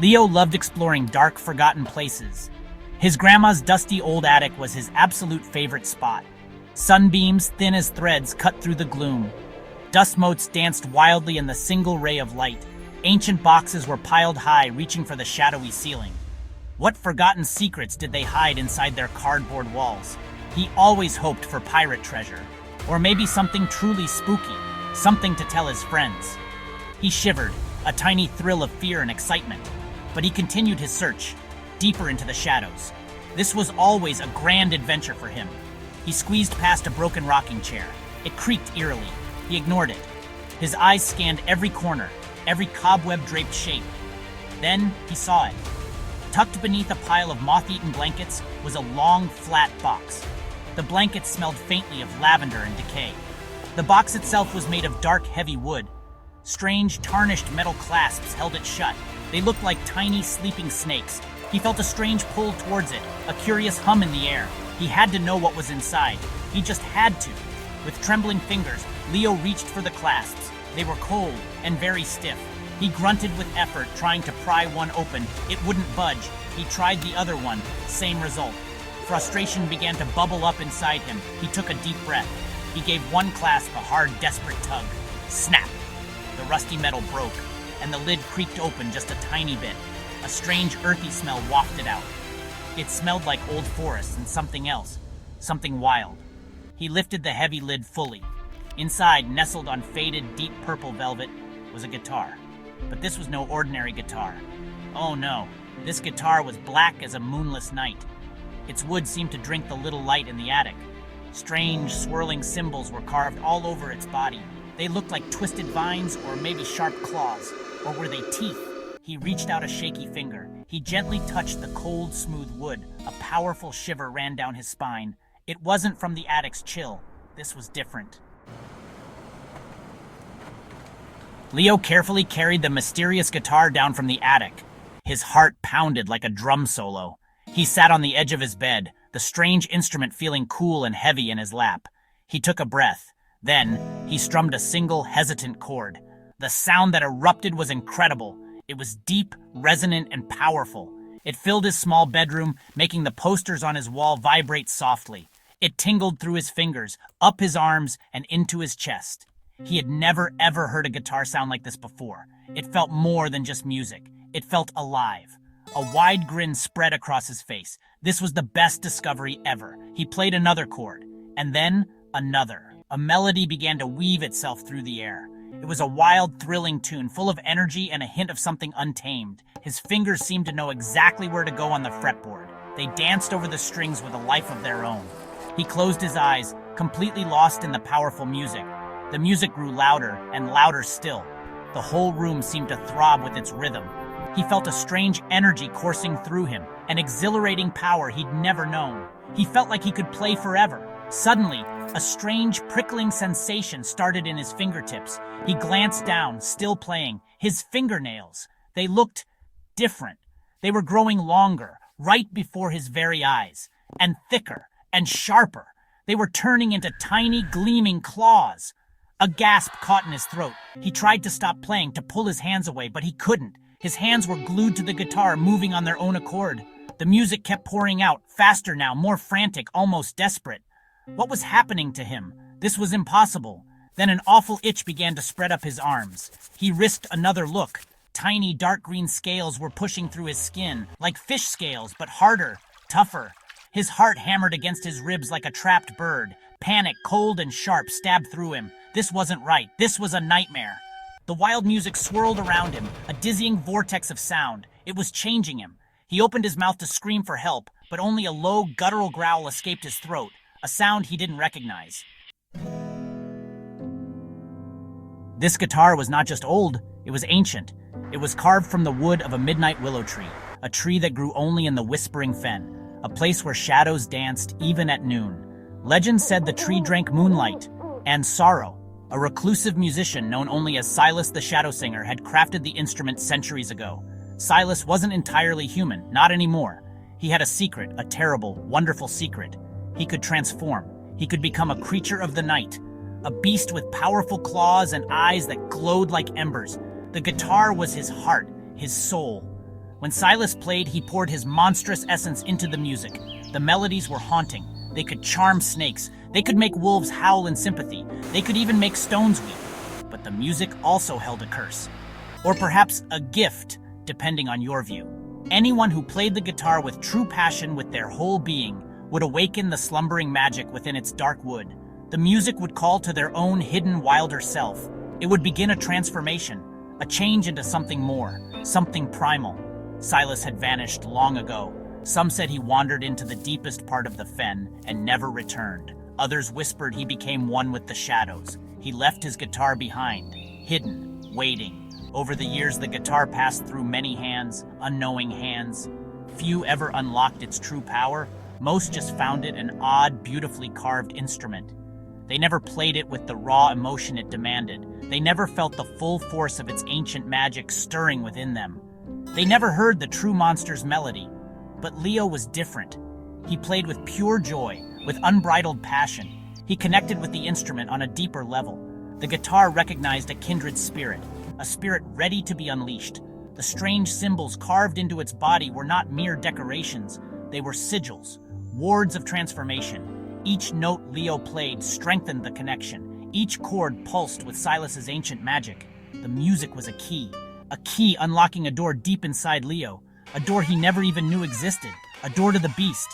Leo loved exploring dark, forgotten places. His grandma's dusty old attic was his absolute favorite spot. Sunbeams, thin as threads, cut through the gloom. Dust motes danced wildly in the single ray of light. Ancient boxes were piled high, reaching for the shadowy ceiling. What forgotten secrets did they hide inside their cardboard walls? He always hoped for pirate treasure, or maybe something truly spooky, something to tell his friends. He shivered, a tiny thrill of fear and excitement, but he continued his search, deeper into the shadows. This was always a grand adventure for him. He squeezed past a broken rocking chair. It creaked eerily. He ignored it. His eyes scanned every corner, every cobweb-draped shape. Then he saw it. Tucked beneath a pile of moth-eaten blankets was a long, flat box. The blankets smelled faintly of lavender and decay. The box itself was made of dark, heavy wood. Strange, tarnished metal clasps held it shut. They looked like tiny, sleeping snakes. He felt a strange pull towards it, a curious hum in the air. He had to know what was inside. He just had to. With trembling fingers, Leo reached for the clasps. They were cold and very stiff. He grunted with effort, trying to pry one open. It wouldn't budge. He tried the other one. Same result. Frustration began to bubble up inside him. He took a deep breath. He gave one clasp a hard, desperate tug. Snap! The rusty metal broke, and the lid creaked open just a tiny bit. A strange, earthy smell wafted out. It smelled like old forest and something else. Something wild. He lifted the heavy lid fully. Inside, nestled on faded, deep purple velvet, was a guitar. But this was no ordinary guitar. Oh no, this guitar was black as a moonless night. Its wood seemed to drink the little light in the attic. Strange, swirling symbols were carved all over its body. They looked like twisted vines or maybe sharp claws. Or were they teeth? He reached out a shaky finger. He gently touched the cold, smooth wood. A powerful shiver ran down his spine. It wasn't from the attic's chill. This was different. Leo carefully carried the mysterious guitar down from the attic. His heart pounded like a drum solo. He sat on the edge of his bed, the strange instrument feeling cool and heavy in his lap. He took a breath. Then, he strummed a single, hesitant chord. The sound that erupted was incredible. It was deep, resonant, and powerful. It filled his small bedroom, making the posters on his wall vibrate softly. It tingled through his fingers, up his arms, and into his chest. He had never, ever heard a guitar sound like this before. It felt more than just music. It felt alive. A wide grin spread across his face. This was the best discovery ever. He played another chord, and then another. A melody began to weave itself through the air. It was a wild, thrilling tune, full of energy and a hint of something untamed. His fingers seemed to know exactly where to go on the fretboard. They danced over the strings with a life of their own. He closed his eyes, completely lost in the powerful music. The music grew louder and louder still. The whole room seemed to throb with its rhythm. He felt a strange energy coursing through him, an exhilarating power he'd never known. He felt like he could play forever. Suddenly, a strange, prickling sensation started in his fingertips. He glanced down, still playing. His fingernails. They looked different. They were growing longer, right before his very eyes, and thicker and sharper. They were turning into tiny, gleaming claws. A gasp caught in his throat. He tried to stop playing, to pull his hands away, but he couldn't. His hands were glued to the guitar, moving on their own accord. The music kept pouring out, faster now, more frantic, almost desperate. What was happening to him? This was impossible. Then an awful itch began to spread up his arms. He risked another look. Tiny dark green scales were pushing through his skin, like fish scales, but harder, tougher. His heart hammered against his ribs like a trapped bird. Panic, cold and sharp, stabbed through him. This wasn't right. This was a nightmare. The wild music swirled around him, a dizzying vortex of sound. It was changing him. He opened his mouth to scream for help, but only a low, guttural growl escaped his throat, a sound he didn't recognize. This guitar was not just old, it was ancient. It was carved from the wood of a midnight willow tree, a tree that grew only in the whispering fen, a place where shadows danced even at noon. Legend said the tree drank moonlight and sorrow. A reclusive musician known only as Silas the Shadow Singer had crafted the instrument centuries ago. Silas wasn't entirely human, not anymore. He had a secret, a terrible, wonderful secret. He could transform. He could become a creature of the night, a beast with powerful claws and eyes that glowed like embers. The guitar was his heart, his soul. When Silas played, he poured his monstrous essence into the music. The melodies were haunting. They could charm snakes. They could make wolves howl in sympathy. They could even make stones weep. But the music also held a curse. Or perhaps a gift, depending on your view. Anyone who played the guitar with true passion with their whole being would awaken the slumbering magic within its dark wood. The music would call to their own hidden, wilder self. It would begin a transformation, a change into something more, something primal. Silas had vanished long ago. Some said he wandered into the deepest part of the fen and never returned. Others whispered he became one with the shadows. He left his guitar behind, hidden, waiting. Over the years, the guitar passed through many hands, unknowing hands. Few ever unlocked its true power. Most just found it an odd, beautifully carved instrument. They never played it with the raw emotion it demanded. They never felt the full force of its ancient magic stirring within them. They never heard the true monster's melody. But Leo was different. He played with pure joy, with unbridled passion. He connected with the instrument on a deeper level. The guitar recognized a kindred spirit, a spirit ready to be unleashed. The strange symbols carved into its body were not mere decorations. They were sigils, wards of transformation. Each note Leo played strengthened the connection. Each chord pulsed with Silas's ancient magic. The music was a key unlocking a door deep inside Leo, a door he never even knew existed, a door to the beast.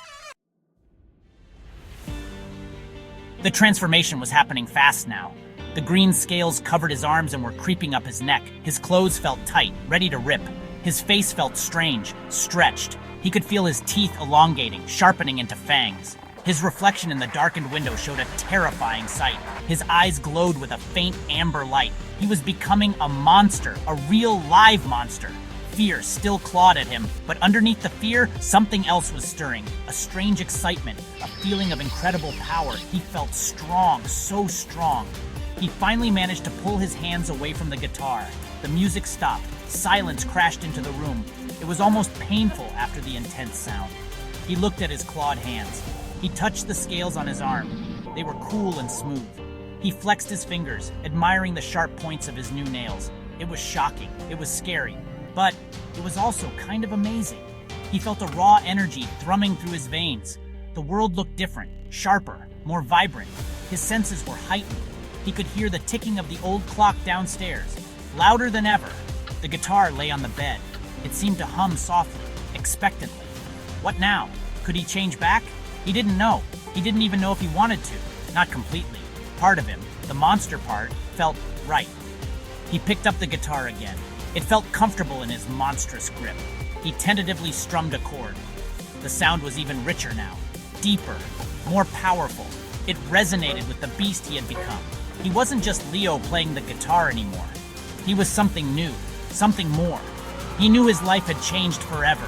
The transformation was happening fast now. The green scales covered his arms and were creeping up his neck. His clothes felt tight, ready to rip. His face felt strange, stretched. He could feel his teeth elongating, sharpening into fangs. His reflection in the darkened window showed a terrifying sight. His eyes glowed with a faint amber light. He was becoming a monster, a real live monster. Fear still clawed at him, but underneath the fear, something else was stirring. A strange excitement, a feeling of incredible power. He felt strong, so strong. He finally managed to pull his hands away from the guitar. The music stopped. Silence crashed into the room. It was almost painful after the intense sound. He looked at his clawed hands. He touched the scales on his arm. They were cool and smooth. He flexed his fingers, admiring the sharp points of his new nails. It was shocking. It was scary. But it was also kind of amazing. He felt a raw energy thrumming through his veins. The world looked different, sharper, more vibrant. His senses were heightened. He could hear the ticking of the old clock downstairs, louder than ever. The guitar lay on the bed. It seemed to hum softly, expectantly. What now? Could he change back? He didn't know. He didn't even know if he wanted to. Not completely. Part of him, the monster part, felt right. He picked up the guitar again. It felt comfortable in his monstrous grip. He tentatively strummed a chord. The sound was even richer now, deeper, more powerful. It resonated with the beast he had become. He wasn't just Leo playing the guitar anymore. He was something new, something more. He knew his life had changed forever.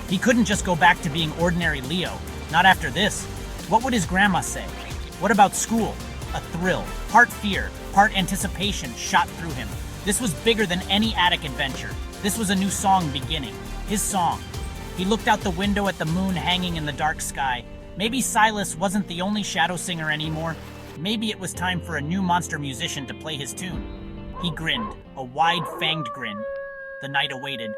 He couldn't just go back to being ordinary Leo. Not after this. What would his grandma say? What about school? A thrill, part fear, part anticipation shot through him. This was bigger than any attic adventure. This was a new song beginning. His song. He looked out the window at the moon hanging in the dark sky. Maybe Silas wasn't the only shadow singer anymore. Maybe it was time for a new monster musician to play his tune. He grinned, a wide-fanged grin. The night awaited,